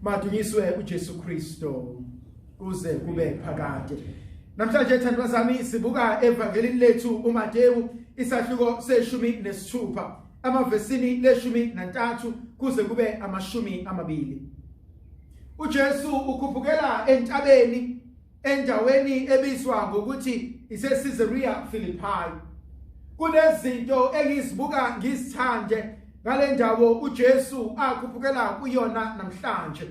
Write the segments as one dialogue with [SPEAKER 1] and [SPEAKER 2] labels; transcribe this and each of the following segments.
[SPEAKER 1] Madunyiswe uJesu Kristo kuze kube phakade. Namhlanje thandwa zami sibuka evangelini lethu uMateyu isahluko seshumi nesithupha amavesini leshumi nantathu kuze kube amashumi amabili. uJesu ukhuphukela entabeni endaweni ebizwa ngokuthi iseCaesarea Philippi. Kunezinto engizibuka ngizithande ngale ndawo uJesu akhuphukela kuyona namhlanje.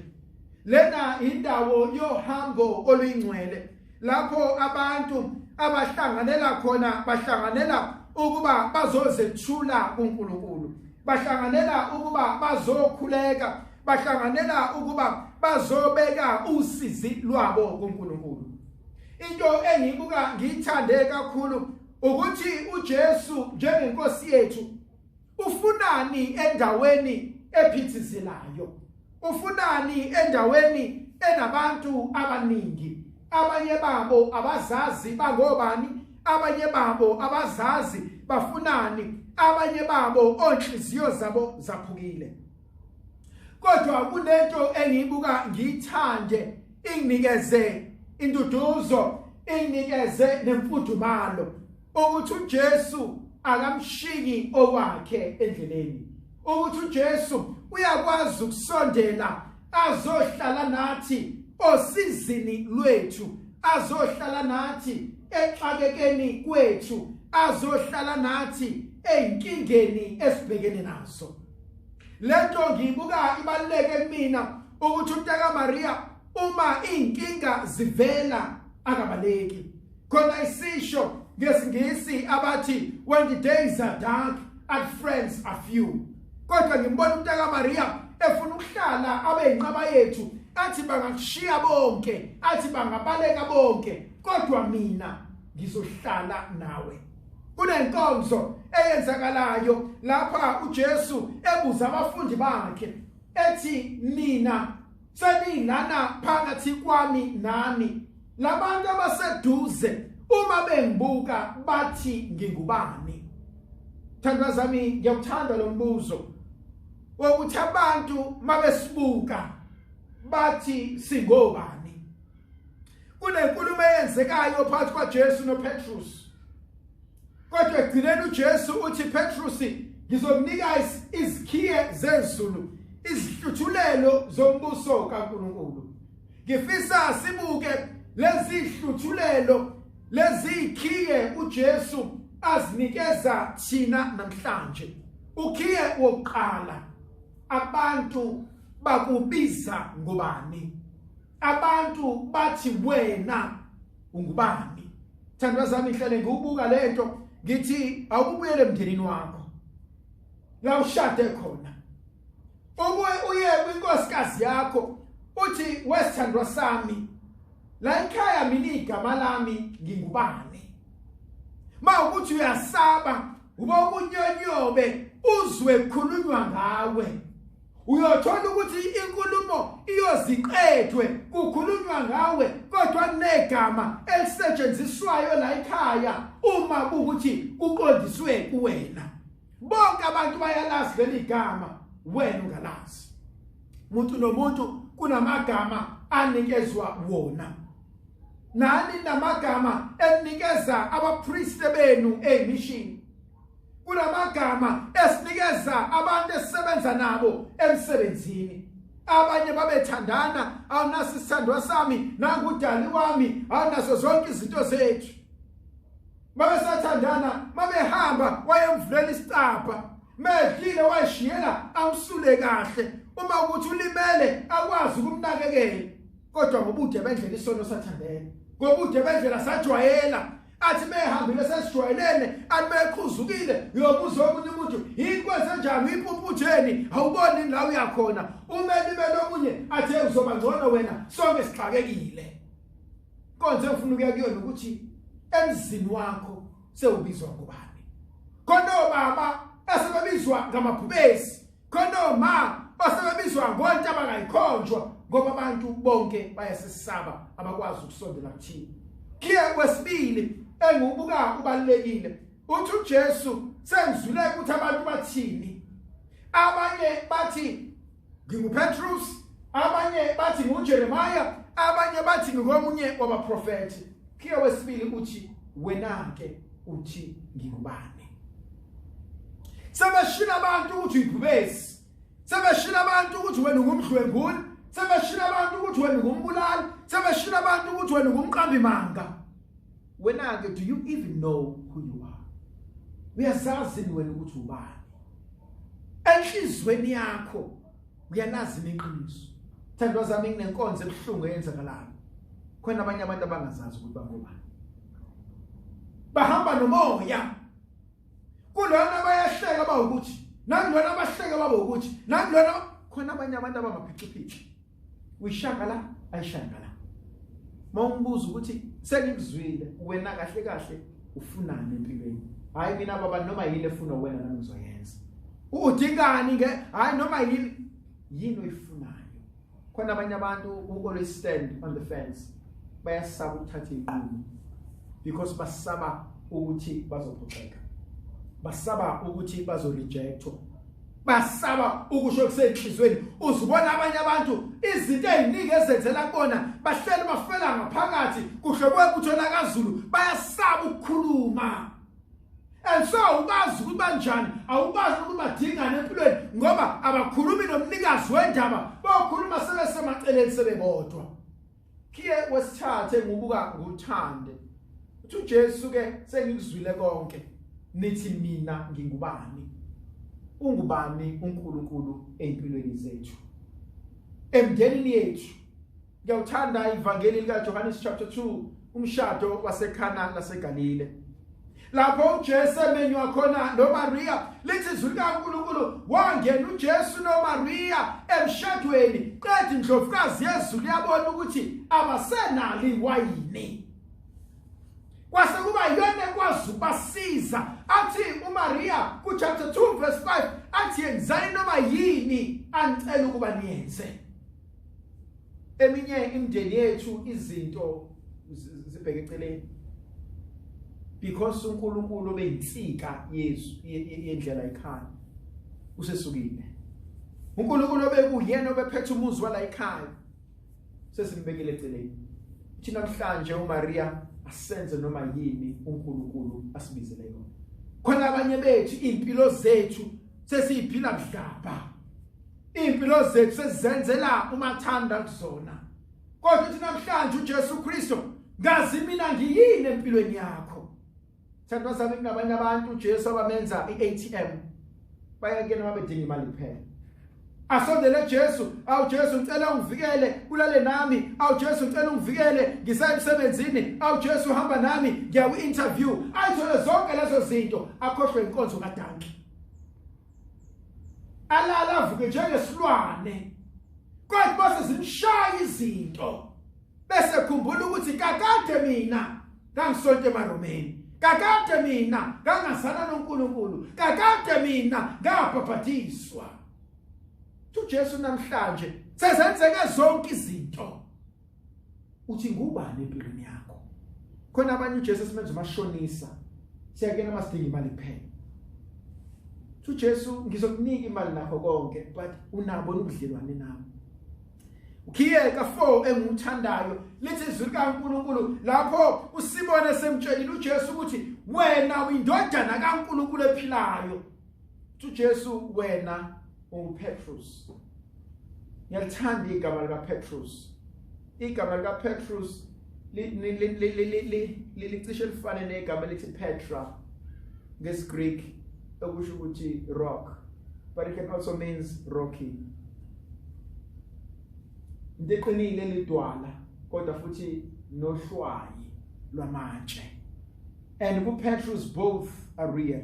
[SPEAKER 1] Lena indawo yohambo oluyingcwele lapho abantu abahlanganela khona bahlanganela ukuba bazozethula kuNkulunkulu, bahlanganela ukuba bazokhuleka, bahlanganela ukuba bazobeka usizi lwabo kuNkulunkulu. Into engibuka ngithande kakhulu ukuthi uJesu njengenkosi yethu ufunani endaweni ephithizelayo, ufunani endaweni enabantu abaningi. Abanye babo abazazi bangobani, abanye babo abazazi bafunani, abanye babo onhliziyo zabo zaphukile. Kodwa kunento engibuka ngithande inginikeze induduzo, inginikeze nemfudumalo ukuthi uJesu akamshiki owakhe endleleni, ukuthi uJesu uyakwazi ukusondela azohlala nathi osizini lwethu, azohlala nathi exakekeni kwethu, azohlala nathi einkingeni esibhekene nazo. Lento ngibuka ibaluleke kumina ukuthi uMtaka Maria uma inkinga zivela akabaleki. Khona isisho ngesingisi abathi when the days are dark and friends are few. Kodwa ngimbona uMtaka Maria efuna ukuhlala abeyinqaba yethu, athi bangakushiya bonke, athi bangabaleka bonke, kodwa mina ngizohlala nawe. Kunenkonzo eyenzakalayo lapha uJesu ebuza abafundi bakhe ethi mina senilana phakathi kwami nani, labantu abaseduze uma bengibuka bathi ngingubani? Thandwa zami ngiyawuthanda lo mbuzo wokuthi abantu mabesibuka bathi singobani. Kunenkulumo eyenzekayo phakathi kwaJesu noPetrus, kodwa egcineni uJesu uthi Petrus ngizomnika izikhiye zezulu, izihluthulelo zombuso kaNkulunkulu. Ngifisa sibuke lezi ihluthulelo, lezi ikhiye uJesu azinikeza thina namhlanje. Ukhiye wokuqala, abantu bakubiza ngubani, abantu bathi wena ungubani. Thandwa zami ngihlale ngibuka lento ngithi awubuyele emndenini wakho la ushade khona, uye kwinkosikazi yakho uthi wesithandwa sami la ekhaya mina igama lami ngingubani. Mawukuthi uyasaba uba ukunyonyobe uzwe kukhulunywa ngawe, uyothola ukuthi inkulumo iyoziqedwe kukhulunywa ngawe, kodwa kunegama elisetshenziswayo la ekhaya uma ukuthi kuqondiswe kuwena. Bonke abantu bayalazi leli gama, wena ungalazi. Umuntu nomuntu kunamagama anikezwa wona. Nani namagama enikeza abapriest benu emission. Kunamagama esinikeza abantu esisebenza nabo emsebenzini. Abanye babethandana, awunaso isithandwa sami nangudali wami, awunaso zonke izinto zethu. Babesathandana, babehamba wayemvulela isicapha, medlile wayishiyela amsule kahle, uma ukuthi ulimele akwazi ukumnakekela. Kodwa ngobude bendlela isono sathandela, ngobude bendlela sajwayela, athi mehambile sesijwayelene, athi mekhuzukile yobuzo omunye umuntu ikwenze njani iphuphutsheni, awuboni la uyakhona, umelibele omunye athi uzoba ngcono wena, sonke sixakekile. Konze ufuna ukuya kuyona ukuthi emzini wakho sewubizwa ngubani. Khona baba asebebizwa ngamabhubesi, khona ma asebebizwa ngonto abangayikhonjwa, ngoba abantu bonke bayasesaba abakwazi ukusondela kuthina. Kiye kwesibili engibuka kubalekile uthi uJesu sengizwile ukuthi abantu bathini. Abanye bathi nginguPetrus, abanye bathi nguJeremiah, abanye bathi ngomunye wabaprofeti. Kiyo wesibili uthi wena ke uthi ngingubani. Sebeshila abantu ukuthi uyibhubesi. Sebeshila abantu ukuthi wena ungumdlwenguli. Sebeshila abantu ukuthi wena ungumbulali. Sebeshila abantu ukuthi wena ungumqambi manga. Wena ke, do you even know who you are? Uyazazi wena ukuthi ubani? Enhlizweni yakho uyalazi iqiniso. Thandwa zami nginenkonzo ebuhlungu eyenzakalayo. Khona abanye abantu abangazazi ukuthi bangobani. Bahamba nomoya. Kulona bayahleka bawukuthi, nangilona abahleka babawukuthi, nangilona khona abanye abantu abamaphiciphici. Uyishaka la, ayishaka la. Mawumbuza ukuthi sengikuzwile wena kahle kahle ufunani empilweni. Hayi mina baba noma yini efuna wena nami ngizoyenza. Udingani ke? Hayi noma yini oyifunayo. Khona abanye abantu who always stand on the fence. Bayasaba ukuthatha iqhubu because basaba ukuthi bazophoxeka. Basaba ukuthi bazorejectwa. Basaba ukusho kusenhlizweni. Uzibona abanye abantu izinto eziningi ezenzela kona bahleli bafela ngaphakathi kuhlokwe kuthona kaZulu bayasaba ukukhuluma. And so ubazi ukuthi banjani, awubazi ukuthi badingane empilweni ngoba abakhulumi nomnikazi wendaba, bakhuluma sebesemaceleni sebebodwa. Kiye wesithathe ngubuka nguthande. Uthi uJesu ke sengikuzwile konke. Nithi mina ngingubani? Ungubani uNkulunkulu empilweni zethu? Emndenini yethu. Ngiyawuthanda ivangeli lika Johannes chapter 2, umshado waseKhana laseGalile. Lapho uJesu emenywa khona noMaria, lithi izwi likaNkulunkulu wangena uJesu noMaria emshadweni. Qeda indlovukazi yezulu yabona ukuthi abasenali iwayini. Kwase kuba yona ekwazi ukubasiza. Athi uMaria ku chapter 2 verse 5 athi yenzani noma yini anicela ukuba niyenze. Eminye imindeni yethu izinto zibheke eceleni. Because uNkulunkulu beyinsika Yesu yendlela ekhaya usesukile. uNkulunkulu bekuyena obephethe umuzi wala ekhaya sesimbekile eceleni. Thina namhlanje uMaria asenze noma yini uNkulunkulu asibizele yona. Khona abanye bethu impilo zethu sesiyiphila budlapha. Impilo zethu sezenzela umathanda kuzona. Kodwa thina namhlanje uJesu Kristo ngazi mina ngiyini empilweni yakho. Thandwa zami kunabanye abantu uJesu abamenza iATM. Bayakena mabedinga imali kuphela. Asondele Jesu, awu Jesu ngicela ungivikele kulale nami, awu Jesu ngicela ungivikele ngisaya emsebenzini, awu Jesu uhamba nami ngiyawu interview. Ayithole zonke lezo zinto akhohlwe inkonzo kaDanki. Alala avuke njengesilwane. Kodwa base zimshaya izinto. Bese khumbula ukuthi kakade mina ngangisonto emaromeni. Kakade mina ngangasana noNkulunkulu. Kakade mina ngabhabhatiswa. uJesu namhlanje sezenzeke zonke izinto. Uthi ngubani empilweni yakho? Khona abanye uJesu simenza umashonisa. Siyakena masidinga imali kuphela. uJesu ngizokunika imali nakho konke, but unabo ubudlelwane nami. Ukhiyeka 4 engumthandayo lithi izwi likaNkulunkulu lapho usibone semtshelile uJesu ukuthi wena uyindodana kaNkulunkulu ephilayo. uJesu wena uPetrus. Ngiyalithanda igama lika Petrus. Igama lika Petrus licishe lifane negama lithi Petra ngesiGreek okusho ukuthi rock, but it can also means rocky. Ndeqinile lidwala kodwa futhi nohlwayi lwamatshe. And uPetrus both are real.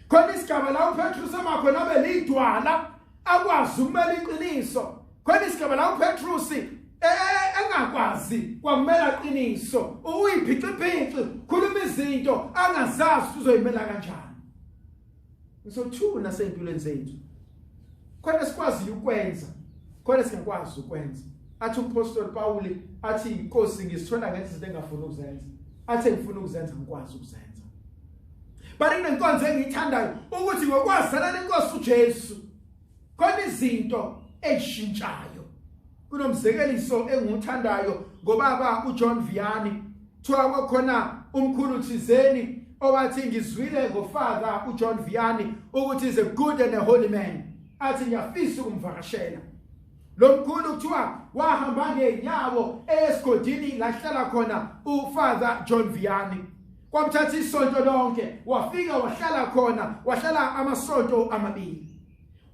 [SPEAKER 1] Khona isigaba la uPetrus amakhona abelidwala akwazi ukumela iqiniso. Khona isigaba la uPetrus engakwazi kwamela iqiniso. Uyiphiciphici khuluma izinto angazazi uzoyimela kanjani. Ngisothuna sempilweni zethu. Khona sikwazi ukwenza, khona singakwazi ukwenza. Athi umpostoli Paul athi inkosi ngisithola ngezinto engafuni ukuzenza. Athi ngifuna ukuzenza ngikwazi ukuzenza. But inenkonzo engiyithandayo ukuthi ngokwazana nenkosi uJesu khona izinto ezishintshayo. kunomzekeliso enguthandayo ngobaba uJohn Vianney thiwa kwakhona umkhulu thizeni owathi ngizwile ngofather uJohn Vianney ukuthi is a good and a holy man athi ngiyafisa ukumvakashela lo mkhulu kuthiwa wahamba ngenyawo esigodini lahlala khona ufather John Vianney kwamthatha isonto lonke wafika wahlala khona wahlala amasonto amabili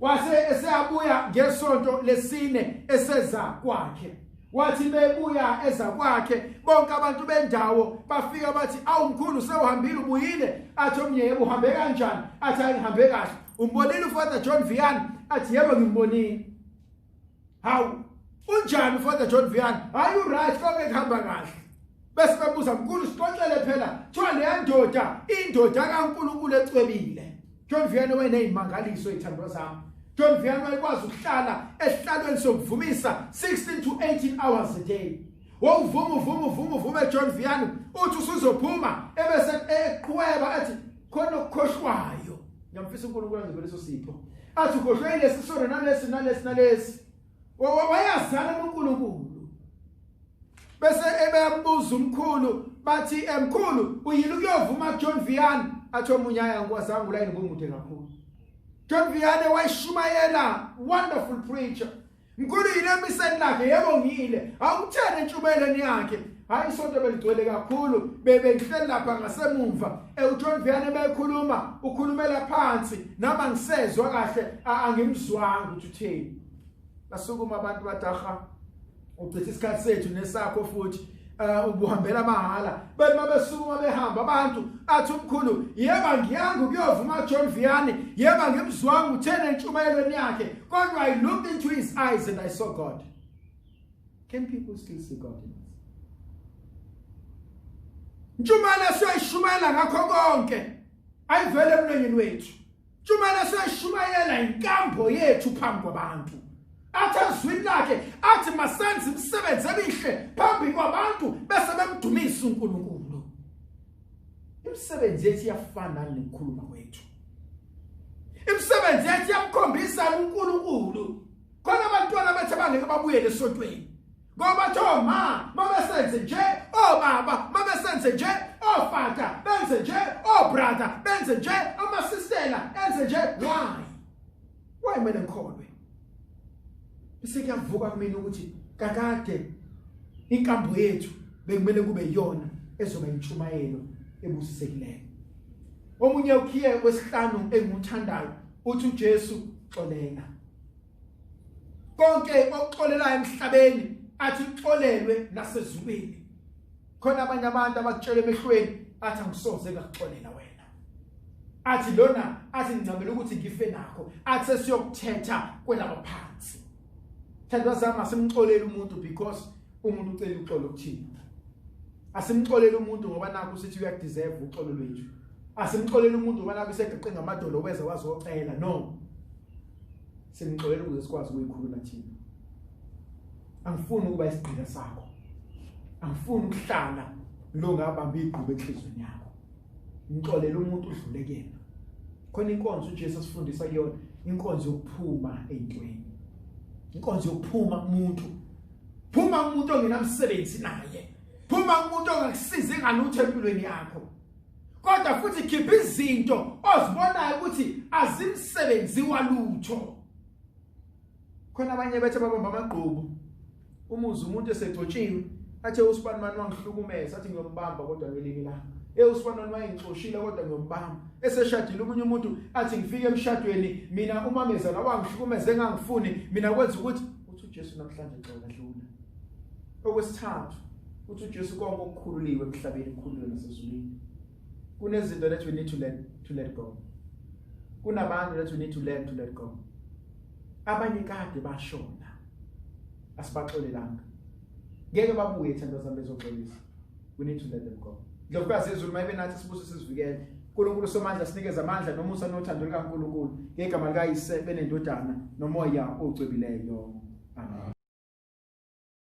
[SPEAKER 1] wase eseyabuya ngesonto lesine eseza kwakhe wathi bebuya eza kwakhe bonke abantu bendawo bafika bathi awumkhulu sewuhambile ubuyile athi omnyebo uhambe kanjani athi angihambe kahle umbonile ufather John Vianney athi yebo ngimbonile hawu unjani ufather John Vianney are you right konke kuhamba kahle bese bebuza mkhulu sixoxele phela thiwa le ndoda indoda kaNkulunkulu ecwebile John Vianney wayenezimangaliso ezithandwa zami John Vianney wayekwazi ukuhlala esihlalweni sokuvumisa 16 to 18 hours a day wovuma John Vianney uthi usuzophuma ebese eqhweba athi khona ukukhohlwayo ngiyamfisa uNkulunkulu angivele leso sipho athi ukhohlwe lesi sona nalesi wayazana noNkulunkulu bese ebeyambuza umkhulu bathi emkhulu uyini ukuyovuma John Vianney athi omunyaya ngikwazanga la yini ngomude kakhulu John Vianney wayishumayela wonderful preacher mkhulu yini emiseni lakhe yebo ngiyile awukuthene entshumayeleni yakhe hayi isonto beligcwele kakhulu bebengihleli lapha ngasemumva uJohn Vianney bekhuluma ukhulumela phansi nama ngisezwe kahle angimzwanga ukuthi utheni basukuma abantu badaha ucitha isikhathi sethu nesakho futhi ubuhambela mahala bathi mabesukuma behamba abantu athi umkhulu yeba ngiyanga ukuyovuma John Vianney yeba ngimzwanga uthene entshumayelweni yakhe kodwa I looked into his eyes and I saw God. Can people still see God in us? Ntshumayelo siyayishumayela ngakho konke ayivele emlonyeni wethu ntshumayelo siyayishumayela inkambo yethu phambi kwabantu athi azwini lakhe athi masenze imisebenzi emihle phambi kwabantu bese bemdumisa uNkulunkulu. Imisebenzi yethu iyafana nekhuluma kwethu. Imisebenzi yethu iyamkhombisa uNkulunkulu. Khona abantwana bethu abangeke babuyele esontweni. Ngoba thoma mabesenze nje obaba mabesenze nje ofata benze nje obrother benze nje amasistela enze nje why mina ngikholwe bese kuyavuka kumina ukuthi kakade inkambo yethu bekumele kube yona ezoba intshumayelo ebusisekileyo. Omunye ukhiye wesihlanu engimthandayo uthi uJesu xolela konke okuxolelayo emhlabeni athi uxolelwe nasezulwini. Khona abanye abantu abakutshela emehlweni athi angisoze ngakuxolela wena. Athi lona athi ngicabela ukuthi ngife nakho athi sesiyokuthetha kwelaba phansi. Thandwa zami asimxolele umuntu because umuntu ucela uxolo kuthina. Asimxolele umuntu ngoba nakho sithi uyadeserve uxolo lwethu. Asimxolele umuntu ngoba nakho isegeqe ngamadolo weza wazocela no. Simxolele ukuze sikwazi ukuyikhulula thina. Angifuni ukuba isigqila sakho. Angifuni ukuhlala lo ngabamba igqubu enhlizweni yakho. Ngixolele umuntu udlule kuyena. Khona inkonzo uJesu asifundisa kuyona, inkonzo yokuphuma ezintweni. Inkonzo yokuphuma kumuntu. Phuma umuntu ongenamsebenzi naye. Phuma umuntu ongakusizi ngalutho empilweni yakho. Kodwa futhi khipha izinto ozibonayo ukuthi azimsebenzi walutho. Khona abanye bethu babamba amagqubu. Umuzi umuntu esegcotshiwe athe uSpanman wangihlukumeza athi ngiyombamba kodwa ngelinye la. uSpanman wayengixoshile kodwa ngiyombamba. Eseshadile umunye umuntu athi ngifike emshadweni mina umamezana wangihlukumeza engangifuni mina kwenza ukuthi uthi uJesu namhlanje xola dlula. Okwesithathu uthi uJesu konke okukhululiwe emhlabeni kukhululiwe nasezulwini. Kunezinto that we need to let go. Kunabantu that we need to learn to let go. Abanye kade bashona asibaxolelanga ngeke babuye thandwa zami bezoxolisa. We need to let them go. Lokho sezulu mayibe nathi sibuso sizivikele. uNkulunkulu somandla sinikeza amandla nomusa nothando likaNkulunkulu ngegama likaYise benendodana nomoya ocwebileyo. Amen.